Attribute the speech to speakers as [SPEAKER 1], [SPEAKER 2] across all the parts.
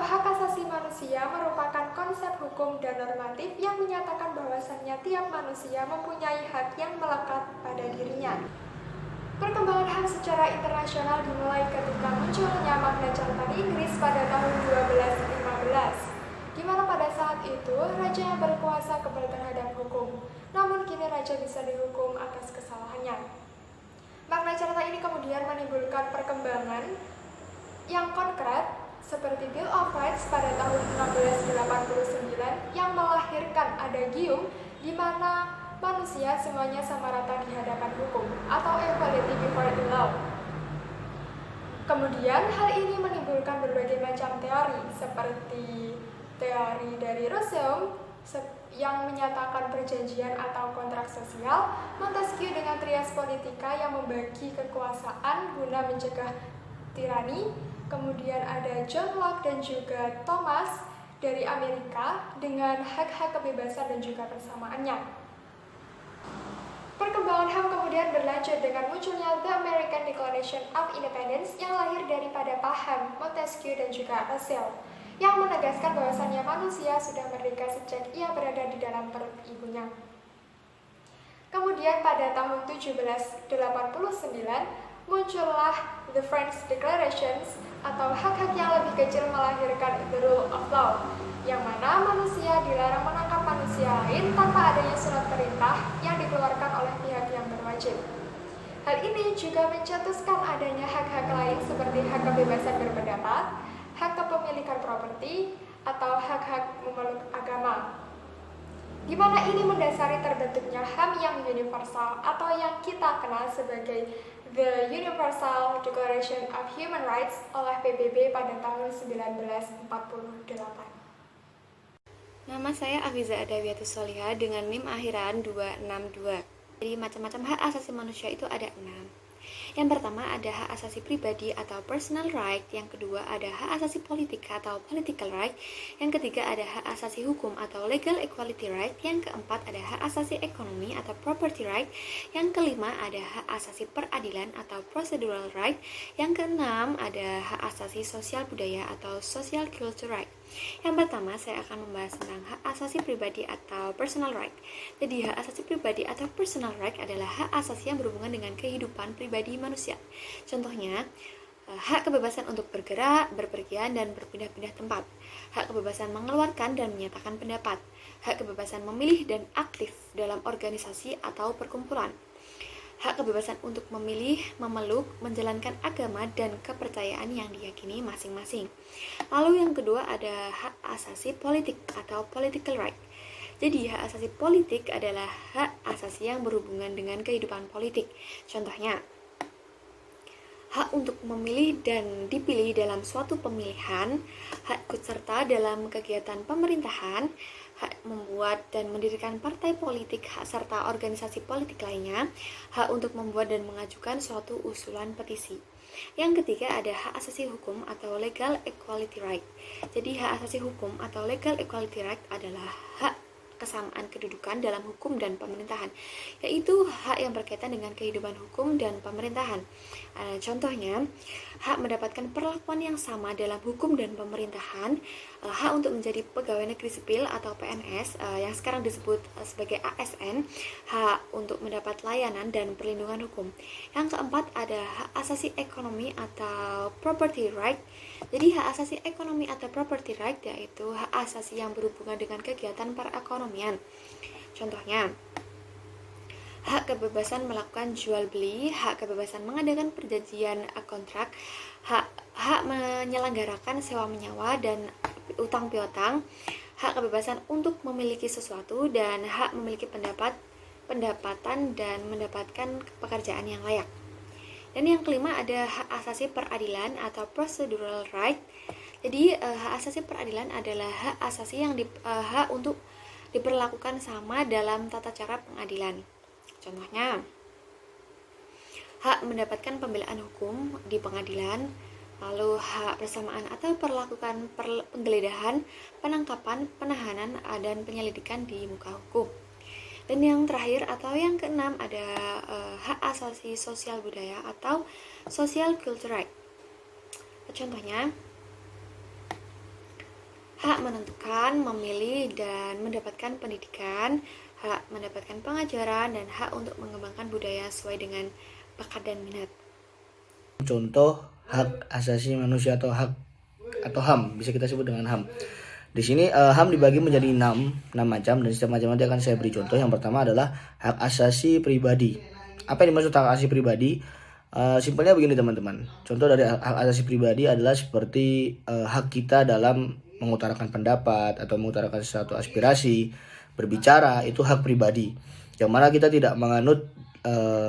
[SPEAKER 1] hak asasi manusia merupakan konsep hukum dan normatif yang menyatakan bahwasannya tiap manusia mempunyai hak yang melekat pada dirinya. Perkembangan HAM secara internasional dimulai ketika munculnya Magna Carta di Inggris pada tahun 1215, di mana pada saat itu raja yang berkuasa kebal terhadap hukum, namun kini raja bisa dihukum atas kesalahannya. Magna Carta ini kemudian menimbulkan perkembangan yang konkret seperti Bill of Rights pada tahun 1689 yang melahirkan adagium di mana manusia semuanya sama rata di hadapan hukum atau equality before the law. Kemudian hal ini menimbulkan berbagai macam teori seperti teori dari Rousseau yang menyatakan perjanjian atau kontrak sosial, Montesquieu dengan trias politika yang membagi kekuasaan guna mencegah tirani, kemudian ada John Locke dan juga Thomas dari Amerika dengan hak-hak kebebasan dan juga persamaannya. Perkembangan HAM kemudian berlanjut dengan munculnya The American Declaration of Independence yang lahir daripada paham Montesquieu dan juga Rousseau, yang menegaskan bahwasannya manusia sudah merdeka sejak ia berada di dalam perut ibunya. Kemudian pada tahun 1789 muncullah The French Declarations atau hak-hak yang lebih kecil melahirkan The Rule of Law, yang mana manusia dilarang menangkap manusia lain tanpa adanya surat perintah yang dikeluarkan oleh pihak yang berwajib. Hal ini juga mencetuskan adanya hak-hak lain seperti hak kebebasan berpendapat, hak kepemilikan properti, atau hak-hak memeluk agama. Di mana ini mendasari terbentuknya HAM yang universal atau yang kita kenal sebagai The Universal Declaration of Human Rights oleh PBB pada tahun 1948.
[SPEAKER 2] Nama saya Afiza Adawiyatus Solihah dengan NIM akhiran 262. Jadi macam-macam hak asasi manusia itu ada 6. Yang pertama ada hak asasi pribadi atau personal right, yang kedua ada hak asasi politik atau political right, yang ketiga ada hak asasi hukum atau legal equality right, yang keempat ada hak asasi ekonomi atau property right, yang kelima ada hak asasi peradilan atau procedural right, yang keenam ada hak asasi sosial budaya atau social culture right. Yang pertama saya akan membahas tentang hak asasi pribadi atau personal right. Jadi hak asasi pribadi atau personal right adalah hak asasi yang berhubungan dengan kehidupan pribadi manusia. Contohnya, hak kebebasan untuk bergerak, berpergian, dan berpindah-pindah tempat, hak kebebasan mengeluarkan dan menyatakan pendapat, hak kebebasan memilih dan aktif dalam organisasi atau perkumpulan, hak kebebasan untuk memilih, memeluk, menjalankan agama dan kepercayaan yang diyakini masing-masing. Lalu yang kedua ada hak asasi politik atau political right. Jadi hak asasi politik adalah hak asasi yang berhubungan dengan kehidupan politik. Contohnya, hak untuk memilih dan dipilih dalam suatu pemilihan, hak ikut serta dalam kegiatan pemerintahan, hak membuat dan mendirikan partai politik, hak serta organisasi politik lainnya, hak untuk membuat dan mengajukan suatu usulan petisi. Yang ketiga ada hak asasi hukum atau legal equality right. Jadi hak asasi hukum atau legal equality right adalah hak kesamaan kedudukan dalam hukum dan pemerintahan, yaitu hak yang berkaitan dengan kehidupan hukum dan pemerintahan. Contohnya, hak mendapatkan perlakuan yang sama dalam hukum dan pemerintahan, hak untuk menjadi pegawai negeri sipil atau PNS yang sekarang disebut sebagai ASN, hak untuk mendapat layanan dan perlindungan hukum. Yang keempat ada hak asasi ekonomi atau property right. Jadi hak asasi ekonomi atau property right yaitu hak asasi yang berhubungan dengan kegiatan perekonomian. Contohnya, hak kebebasan melakukan jual beli, hak kebebasan mengadakan perjanjian kontrak, hak menyelenggarakan sewa menyewa dan utang piutang, hak kebebasan untuk memiliki sesuatu, dan hak memiliki pendapatan dan mendapatkan pekerjaan yang layak. Dan yang kelima ada hak asasi peradilan atau procedural right. Jadi hak asasi peradilan adalah hak asasi yang hak untuk diperlakukan sama dalam tata cara pengadilan. Contohnya, hak mendapatkan pembelaan hukum di pengadilan, lalu hak persamaan atau perlakukan penggeledahan, penangkapan, penahanan, dan penyelidikan di muka hukum. Dan yang terakhir atau yang keenam ada hak asasi sosial budaya atau social culture right. Contohnya, hak menentukan, memilih, dan mendapatkan pendidikan, hak mendapatkan pengajaran, dan hak untuk mengembangkan budaya sesuai dengan bakat dan minat.
[SPEAKER 3] Contoh hak asasi manusia atau HAM, bisa kita sebut dengan HAM. Di sini HAM dibagi menjadi 6 macam, dan setiap macam nanti akan saya beri contoh. Yang pertama adalah hak asasi pribadi. Apa yang dimaksud hak asasi pribadi? Simpelnya begini teman-teman. Contoh dari hak asasi pribadi adalah seperti hak kita dalam mengutarakan pendapat atau mengutarakan sesuatu aspirasi, berbicara, itu hak pribadi. Yang mana kita tidak menganut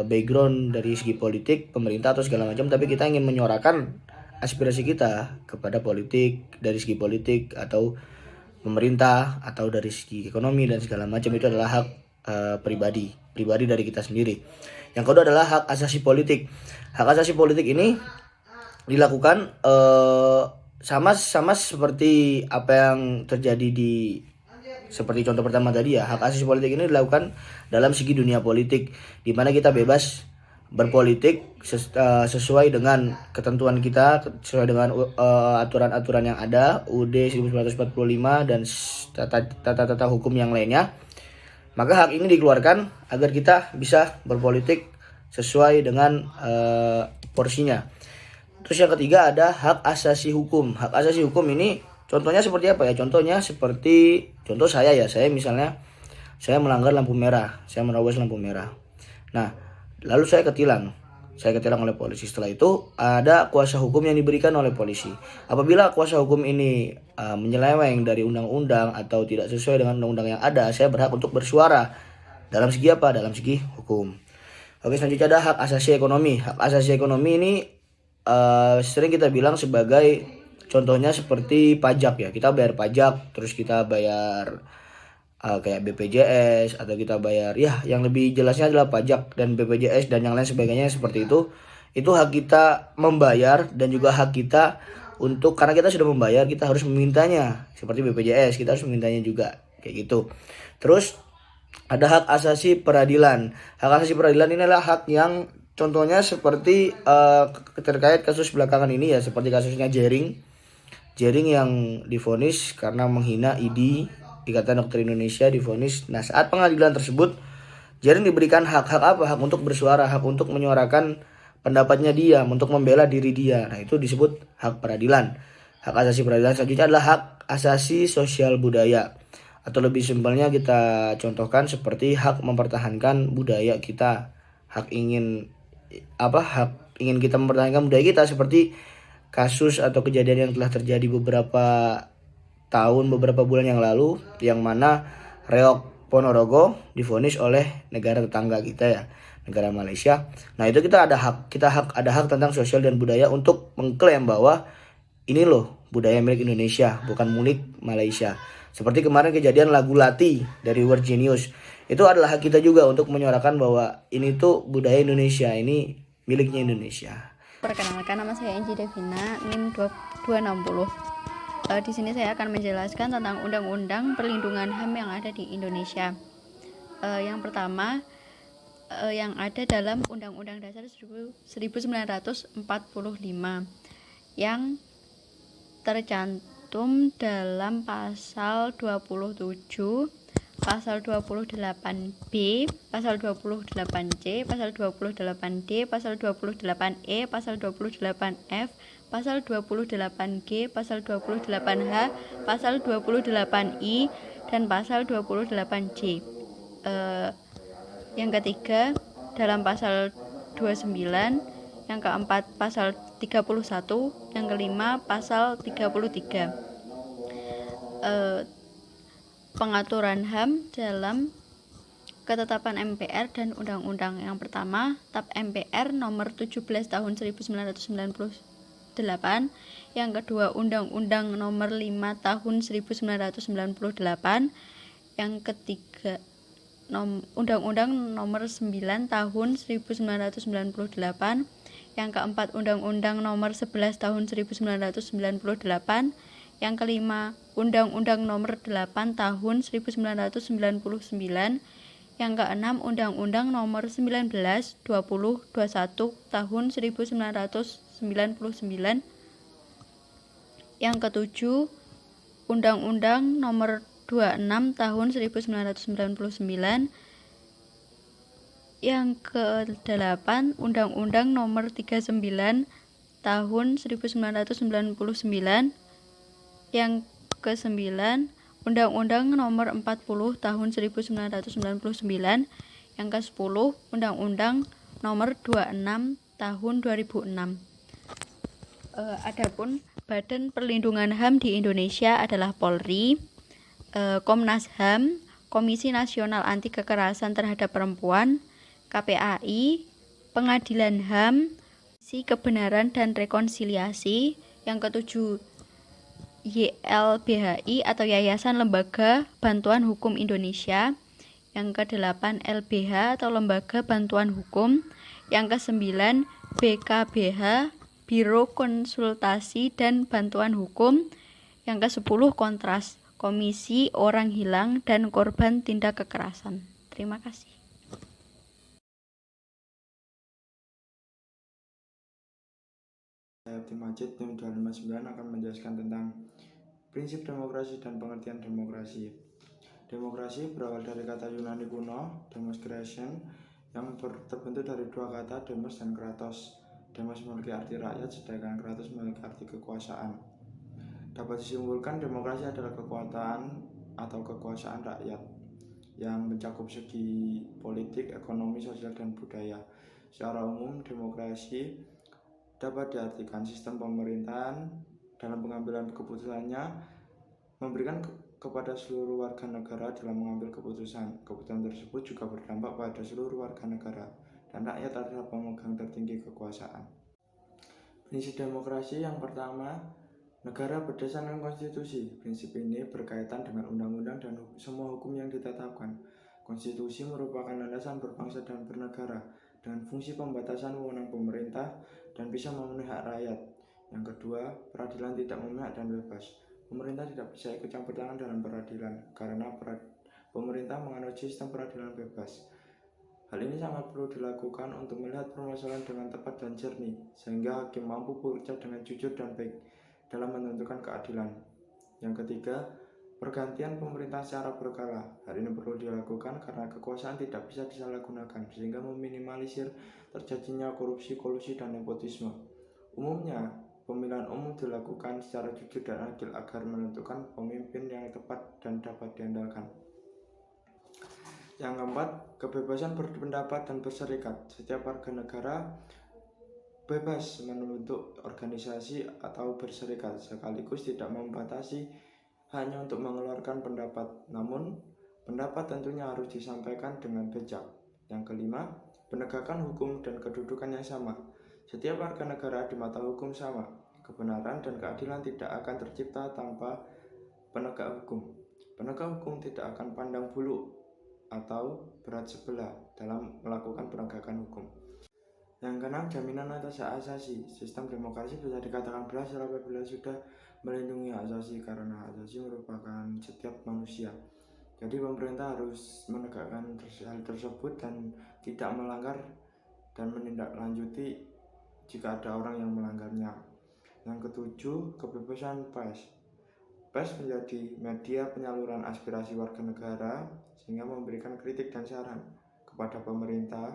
[SPEAKER 3] background dari segi politik, pemerintah atau segala macam, tapi kita ingin menyuarakan aspirasi kita kepada politik, dari segi politik atau pemerintah atau dari segi ekonomi dan segala macam. Itu adalah hak pribadi dari kita sendiri. Yang kedua adalah hak asasi politik. Hak asasi politik ini dilakukan sama seperti apa yang terjadi di seperti contoh pertama tadi ya. Hak asasi politik ini dilakukan dalam segi dunia politik, di mana kita bebas berpolitik sesuai dengan ketentuan kita, sesuai dengan aturan-aturan yang ada, UUD 1945 dan tata hukum yang lainnya. Maka hak ini dikeluarkan agar kita bisa berpolitik sesuai dengan porsinya. Terus yang ketiga ada hak asasi hukum. Hak asasi hukum ini contohnya seperti apa ya? Contohnya seperti saya misalnya saya melanggar lampu merah, saya menerobos lampu merah. Nah, lalu saya ketilang oleh polisi. Setelah itu ada kuasa hukum yang diberikan oleh polisi. Apabila kuasa hukum ini menyeleweng dari undang-undang atau tidak sesuai dengan undang-undang yang ada, saya berhak untuk bersuara dalam segi apa? Dalam segi hukum. Oke, selanjutnya ada hak asasi ekonomi. Hak asasi ekonomi ini sering kita bilang sebagai contohnya seperti pajak ya. Kita bayar pajak, terus kita bayar kayak BPJS, atau kita bayar ya yang lebih jelasnya adalah pajak dan BPJS dan yang lain sebagainya seperti itu. Itu hak kita membayar dan juga hak kita untuk, karena kita sudah membayar, kita harus memintanya. Seperti BPJS kita harus memintanya juga kayak gitu. Terus ada hak asasi peradilan. Hak asasi peradilan ini adalah hak yang contohnya seperti terkait kasus belakangan ini ya, seperti kasusnya Jering yang divonis karena menghina ID, Ikatan Dokter Indonesia divonis. Nah, saat pengadilan tersebut Jering diberikan hak apa? Hak untuk bersuara, hak untuk menyuarakan pendapatnya dia, untuk membela diri dia. Nah, itu disebut hak peradilan. Hak asasi peradilan selanjutnya adalah hak asasi sosial budaya. Atau lebih simpelnya kita contohkan seperti hak mempertahankan budaya kita. Hak ingin kita mempertahankan budaya kita, seperti kasus atau kejadian yang telah terjadi beberapa bulan yang lalu, yang mana Reok Ponorogo divonis oleh negara tetangga kita ya, negara Malaysia. Nah, itu kita ada hak tentang sosial dan budaya untuk mengklaim bahwa ini loh budaya milik Indonesia, bukan milik Malaysia. Seperti kemarin kejadian lagu Lati dari World Genius, itu adalah hak kita juga untuk menyuarakan bahwa ini tuh budaya Indonesia, ini miliknya Indonesia.
[SPEAKER 4] Perkenalkan, nama saya Enji Devina, NIM 260. Di sini saya akan menjelaskan tentang Undang-Undang Perlindungan HAM yang ada di Indonesia. Yang pertama, yang ada dalam Undang-Undang Dasar 1945 yang tercantum dalam pasal 27, pasal 28B, pasal 28C, pasal 28D, pasal 28E, pasal 28F, pasal 28G, pasal 28H, pasal 28I, dan pasal 28C. Yang ketiga dalam pasal 29, yang keempat pasal 31, yang kelima pasal 33. Pengaturan HAM dalam ketetapan MPR dan undang-undang. Yang pertama, TAP MPR nomor 17 tahun 1998. Yang kedua, Undang-Undang nomor 5 tahun 1998. Yang ketiga, Undang-Undang nomor 9 tahun 1998. Yang keempat, Undang-Undang nomor 11 tahun 1998. Yang kelima, Undang-Undang nomor 8 tahun 1999. Yang keenam, Undang-Undang nomor 19, 20, 21 tahun 1999. Yang ketujuh, Undang-Undang Nomor 26 Tahun 1999. Yang ke-8, Undang-Undang Nomor 39 Tahun 1999. Yang ke-9, Undang-Undang Nomor 40 Tahun 1999. Yang ke-10, Undang-Undang Nomor 26 Tahun 2006. Adapun Badan Perlindungan HAM di Indonesia adalah Polri, Komnas HAM, Komisi Nasional Anti Kekerasan Terhadap Perempuan, KPAI, Pengadilan HAM, Komisi Kebenaran dan Rekonsiliasi. Yang ke-7, YLBHI atau Yayasan Lembaga Bantuan Hukum Indonesia. Yang ke-8, LBH atau Lembaga Bantuan Hukum. Yang ke-9, BKBH, Biro Konsultasi dan Bantuan Hukum. Yang ke-10, Kontras, Komisi Orang Hilang dan Korban Tindak Kekerasan. Terima kasih.
[SPEAKER 5] Saya Abdi Majid, NIM 259 akan menjelaskan tentang prinsip demokrasi dan pengertian demokrasi. Demokrasi berawal dari kata Yunani kuno, demos creation, yang terbentuk dari dua kata, demos dan kratos. Demos memiliki arti rakyat, sedangkan kratos memiliki arti kekuasaan. Dapat disimpulkan demokrasi adalah kekuatan atau kekuasaan rakyat yang mencakup segi politik, ekonomi, sosial, dan budaya. Secara umum, demokrasi dapat diartikan sistem pemerintahan dalam pengambilan keputusannya memberikan kepada seluruh warga negara dalam mengambil keputusan. Keputusan tersebut juga berdampak pada seluruh warga negara dan rakyat adalah pemegang tertinggi kekuasaan. Prinsip demokrasi yang pertama, negara berdasarkan konstitusi. Prinsip ini berkaitan dengan undang-undang dan semua hukum yang ditetapkan. Konstitusi merupakan landasan berbangsa dan bernegara dengan fungsi pembatasan wewenang pemerintah dan bisa memenuhi hak rakyat. Yang kedua, peradilan tidak memihak dan bebas. Pemerintah tidak bisa ikut campur tangan dalam peradilan karena pemerintah menganut sistem peradilan bebas. Hal ini sangat perlu dilakukan untuk melihat permasalahan dengan tepat dan jernih, sehingga hakim mampu bekerja dengan jujur dan baik dalam menentukan keadilan. Yang ketiga, pergantian pemerintah secara berkala. Hal ini perlu dilakukan karena kekuasaan tidak bisa disalahgunakan, sehingga meminimalisir terjadinya korupsi, kolusi, dan nepotisme. Umumnya, pemilihan umum dilakukan secara jujur dan adil agar menentukan pemimpin yang tepat dan dapat diandalkan. Yang keempat, kebebasan berpendapat dan berserikat. Setiap warga negara bebas membentuk organisasi atau berserikat, sekaligus tidak membatasi hanya untuk mengeluarkan pendapat. Namun, pendapat tentunya harus disampaikan dengan bijak. Yang kelima, penegakan hukum dan kedudukan yang sama. Setiap warga negara di mata hukum sama. Kebenaran dan keadilan tidak akan tercipta tanpa penegak hukum. Penegak hukum tidak akan pandang bulu atau berat sebelah dalam melakukan penegakan hukum. Yang keenam, jaminan atas hak asasi. Sistem demokrasi bisa dikatakan berhasil apabila sudah melindungi hak asasi, karena hak asasi merupakan setiap manusia. Jadi pemerintah harus menegakkan hal tersebut dan tidak melanggar dan menindaklanjuti jika ada orang yang melanggarnya. Yang ketujuh, kebebasan pers. Pers menjadi media penyaluran aspirasi warga negara sehingga memberikan kritik dan saran kepada pemerintah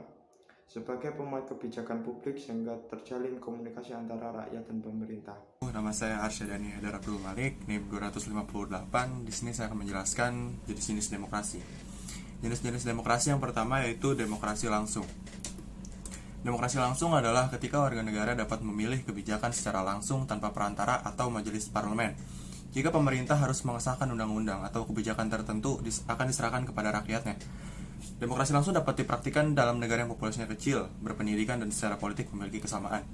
[SPEAKER 5] sebagai pemuat kebijakan publik sehingga terjalin komunikasi antara rakyat dan pemerintah.
[SPEAKER 6] Nama saya Arsyadani Haidar Abdul Malik, NIM 258. Di sini saya akan menjelaskan jenis-jenis demokrasi. Jenis-jenis demokrasi yang pertama yaitu demokrasi langsung. Demokrasi langsung adalah ketika warga negara dapat memilih kebijakan secara langsung tanpa perantara atau majelis parlemen. Jika pemerintah harus mengesahkan undang-undang atau kebijakan tertentu akan diserahkan kepada rakyatnya. Demokrasi langsung dapat dipraktikkan dalam negara yang populasinya kecil, berpendidikan, dan secara politik memiliki kesamaan.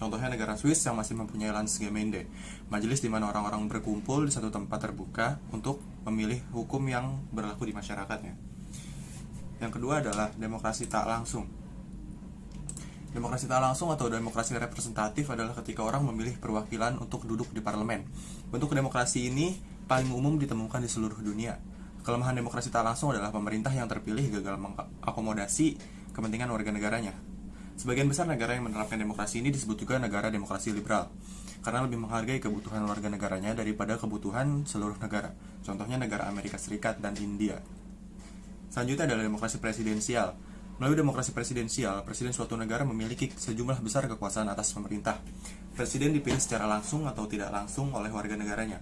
[SPEAKER 6] Contohnya negara Swiss yang masih mempunyai Landsgemeinde, majelis di mana orang-orang berkumpul di satu tempat terbuka untuk memilih hukum yang berlaku di masyarakatnya. Yang kedua adalah demokrasi tak langsung. Demokrasi tak langsung atau demokrasi representatif adalah ketika orang memilih perwakilan untuk duduk di parlemen. Bentuk demokrasi ini paling umum ditemukan di seluruh dunia. Kelemahan demokrasi tak langsung adalah pemerintah yang terpilih gagal mengakomodasi kepentingan warga negaranya. Sebagian besar negara yang menerapkan demokrasi ini disebut juga negara demokrasi liberal, karena lebih menghargai kebutuhan warga negaranya daripada kebutuhan seluruh negara. Contohnya negara Amerika Serikat dan India. Selanjutnya adalah demokrasi presidensial. Melalui demokrasi presidensial, presiden suatu negara memiliki sejumlah besar kekuasaan atas pemerintah. Presiden dipilih secara langsung atau tidak langsung oleh warga negaranya.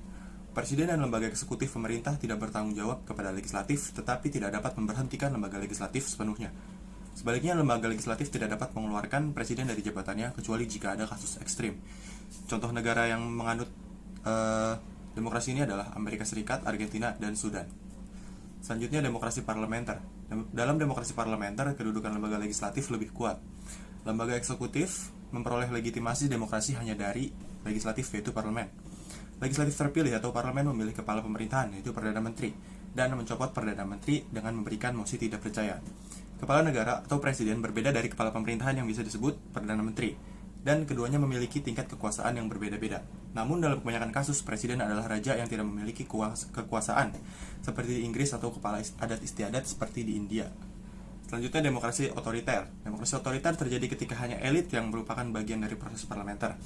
[SPEAKER 6] Presiden dan lembaga eksekutif pemerintah tidak bertanggung jawab kepada legislatif, tetapi tidak dapat memberhentikan lembaga legislatif sepenuhnya. Sebaliknya, lembaga legislatif tidak dapat mengeluarkan presiden dari jabatannya kecuali jika ada kasus ekstrim. Contoh negara yang menganut demokrasi ini adalah Amerika Serikat, Argentina, dan Sudan. Selanjutnya, demokrasi parlementer. Dalam demokrasi parlementer, kedudukan lembaga legislatif lebih kuat. Lembaga eksekutif memperoleh legitimasi demokrasi hanya dari legislatif, yaitu parlemen. Legislatif terpilih atau parlemen memilih kepala pemerintahan, yaitu Perdana Menteri, dan mencopot Perdana Menteri dengan memberikan mosi tidak percaya. Kepala negara atau presiden berbeda dari kepala pemerintahan yang bisa disebut Perdana Menteri, dan keduanya memiliki tingkat kekuasaan yang berbeda-beda. Namun dalam kebanyakan kasus, presiden adalah raja yang tidak memiliki kekuasaan, seperti di Inggris, atau kepala adat istiadat seperti di India. Selanjutnya, demokrasi otoriter. Demokrasi otoriter terjadi ketika hanya elit yang merupakan bagian dari proses parlementer.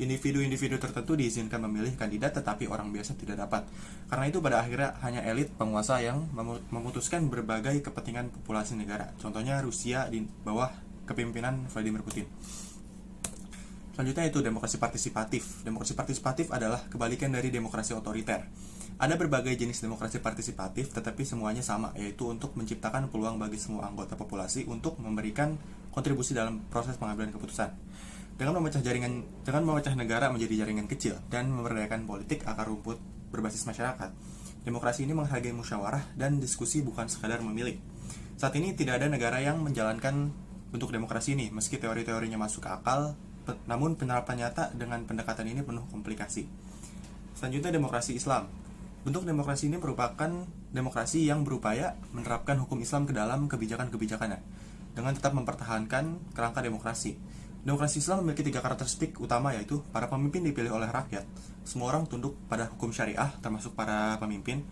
[SPEAKER 6] Individu-individu tertentu diizinkan memilih kandidat, tetapi orang biasa tidak dapat. Karena itu pada akhirnya hanya elit penguasa yang memutuskan berbagai kepentingan populasi negara. Contohnya Rusia di bawah kepemimpinan Vladimir Putin. Selanjutnya itu demokrasi partisipatif. Demokrasi partisipatif adalah kebalikan dari demokrasi otoriter. Ada berbagai jenis demokrasi partisipatif, tetapi semuanya sama, yaitu untuk menciptakan peluang bagi semua anggota populasi untuk memberikan kontribusi dalam proses pengambilan keputusan. Dengan memecah negara menjadi jaringan kecil dan memberdayakan politik akar rumput berbasis masyarakat, demokrasi ini menghargai musyawarah dan diskusi, bukan sekadar memilih. Saat ini tidak ada negara yang menjalankan bentuk demokrasi ini, meski teori-teorinya masuk ke akal, namun penerapan nyata dengan pendekatan ini penuh komplikasi. Selanjutnya, demokrasi Islam. Bentuk demokrasi ini merupakan demokrasi yang berupaya menerapkan hukum Islam ke dalam kebijakan-kebijakannya, dengan tetap mempertahankan kerangka demokrasi. Demokrasi Islam memiliki 3 karakteristik utama, yaitu para pemimpin dipilih oleh rakyat, semua orang tunduk pada hukum syariah, termasuk para pemimpin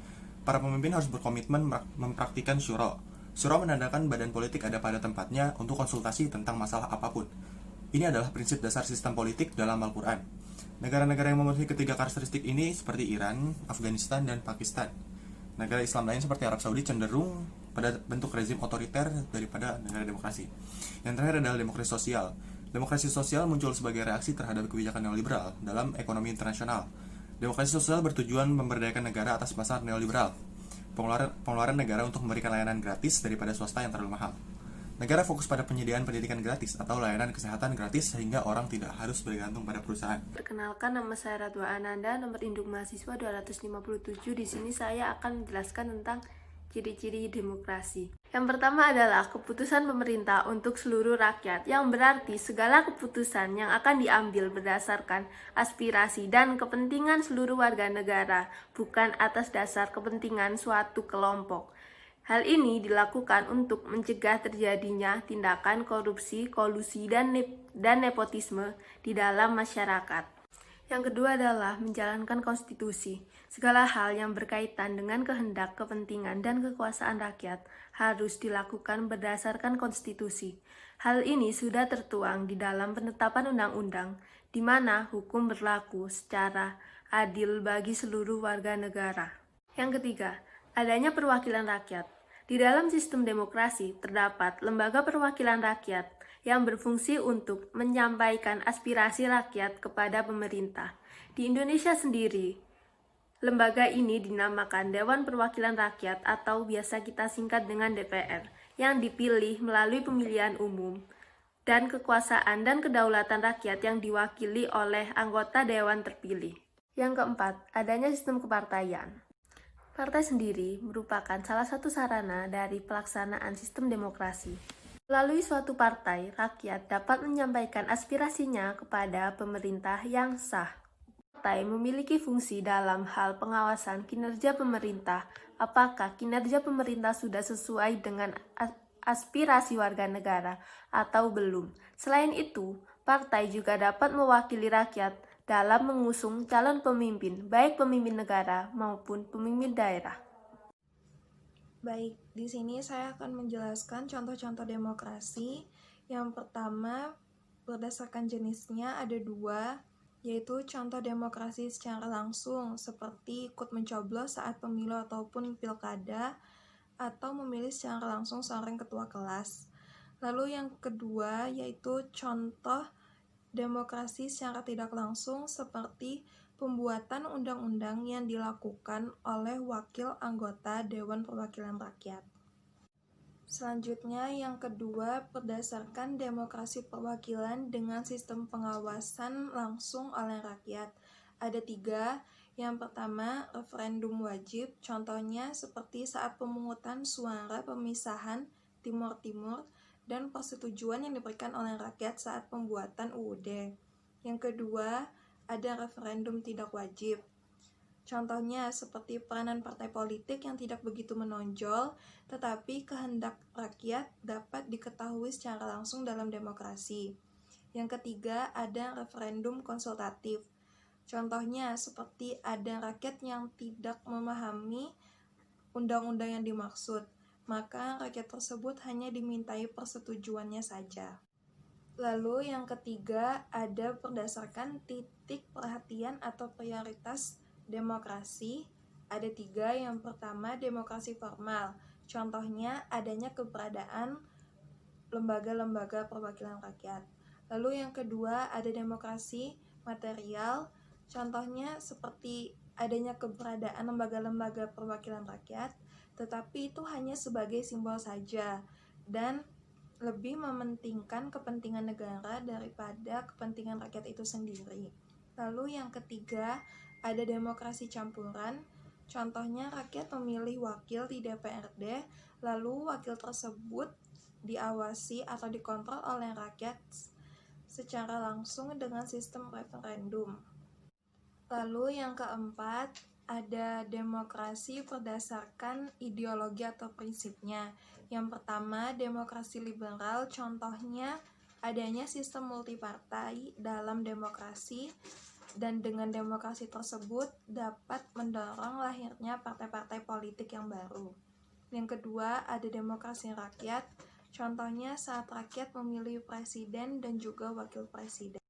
[SPEAKER 6] harus berkomitmen mempraktikkan syura. Syura menandakan badan politik ada pada tempatnya untuk konsultasi tentang masalah apapun. Ini adalah prinsip dasar sistem politik dalam Al-Quran. Negara-negara yang memenuhi ketiga karakteristik ini seperti Iran, Afghanistan, dan Pakistan. Negara Islam lain seperti Arab Saudi cenderung pada bentuk rezim otoriter daripada negara demokrasi. Yang terakhir adalah demokrasi sosial. Demokrasi sosial muncul sebagai reaksi terhadap kebijakan neoliberal dalam ekonomi internasional. Demokrasi sosial bertujuan memberdayakan negara atas pasar neoliberal. Pengeluaran negara untuk memberikan layanan gratis daripada swasta yang terlalu mahal. Negara fokus pada penyediaan pendidikan gratis atau layanan kesehatan gratis sehingga orang tidak harus bergantung pada perusahaan.
[SPEAKER 7] Perkenalkan, nama saya Radwa Ananda, nomor induk mahasiswa 257. Di sini saya akan menjelaskan tentang ciri-ciri demokrasi. Yang pertama adalah keputusan pemerintah untuk seluruh rakyat, yang berarti segala keputusan yang akan diambil berdasarkan aspirasi dan kepentingan seluruh warga negara, bukan atas dasar kepentingan suatu kelompok. Hal ini dilakukan untuk mencegah terjadinya tindakan korupsi, kolusi, dan nepotisme di dalam masyarakat. Yang kedua adalah menjalankan konstitusi. Segala hal yang berkaitan dengan kehendak, kepentingan, dan kekuasaan rakyat harus dilakukan berdasarkan konstitusi. Hal ini sudah tertuang di dalam penetapan undang-undang, di mana hukum berlaku secara adil bagi seluruh warga negara. Yang ketiga, adanya perwakilan rakyat. Di dalam sistem demokrasi terdapat lembaga perwakilan rakyat yang berfungsi untuk menyampaikan aspirasi rakyat kepada pemerintah. Di Indonesia sendiri, lembaga ini dinamakan Dewan Perwakilan Rakyat atau biasa kita singkat dengan DPR, yang dipilih melalui pemilihan umum dan kekuasaan dan kedaulatan rakyat yang diwakili oleh anggota dewan terpilih. Yang keempat, adanya sistem kepartaian. Partai sendiri merupakan salah satu sarana dari pelaksanaan sistem demokrasi. Melalui suatu partai, rakyat dapat menyampaikan aspirasinya kepada pemerintah yang sah. Partai memiliki fungsi dalam hal pengawasan kinerja pemerintah, apakah kinerja pemerintah sudah sesuai dengan aspirasi warga negara atau belum. Selain itu, partai juga dapat mewakili rakyat dalam mengusung calon pemimpin, baik pemimpin negara maupun pemimpin daerah.
[SPEAKER 1] Baik, di sini saya akan menjelaskan contoh-contoh demokrasi Yang pertama, berdasarkan jenisnya ada 2, yaitu contoh demokrasi secara langsung, seperti ikut mencoblos saat pemilu ataupun pilkada, atau memilih secara langsung seorang ketua kelas. Lalu yang kedua, yaitu contoh demokrasi secara tidak langsung, seperti pembuatan undang-undang yang dilakukan oleh wakil anggota Dewan Perwakilan Rakyat. Selanjutnya, yang kedua, berdasarkan demokrasi perwakilan dengan sistem pengawasan langsung oleh rakyat. Ada 3. Yang pertama, referendum wajib. Contohnya seperti saat pemungutan suara pemisahan Timur Timur dan persetujuan yang diberikan oleh rakyat saat pembuatan UUD. Yang kedua, ada referendum tidak wajib. Contohnya seperti peranan partai politik yang tidak begitu menonjol, tetapi kehendak rakyat dapat diketahui secara langsung dalam demokrasi. Yang ketiga, ada referendum konsultatif. Contohnya seperti ada rakyat yang tidak memahami undang-undang yang dimaksud, maka rakyat tersebut hanya dimintai persetujuannya saja. Lalu yang ketiga, ada berdasarkan titik perhatian atau prioritas demokrasi. Ada 3. Yang pertama, demokrasi formal. Contohnya adanya keberadaan lembaga-lembaga perwakilan rakyat. Lalu yang kedua, ada demokrasi material. Contohnya seperti adanya keberadaan lembaga-lembaga perwakilan rakyat, tetapi itu hanya sebagai simbol saja dan lebih mementingkan kepentingan negara daripada kepentingan rakyat itu sendiri. Lalu yang ketiga, ada demokrasi campuran. Contohnya rakyat memilih wakil di DPRD, lalu wakil tersebut diawasi atau dikontrol oleh rakyat secara langsung dengan sistem referendum. Lalu yang keempat, ada demokrasi berdasarkan ideologi atau prinsipnya. Yang pertama, demokrasi liberal. Contohnya adanya sistem multipartai dalam demokrasi, dan dengan demokrasi tersebut dapat mendorong lahirnya partai-partai politik yang baru. Yang kedua, ada demokrasi rakyat. Contohnya saat rakyat memilih presiden dan juga wakil presiden.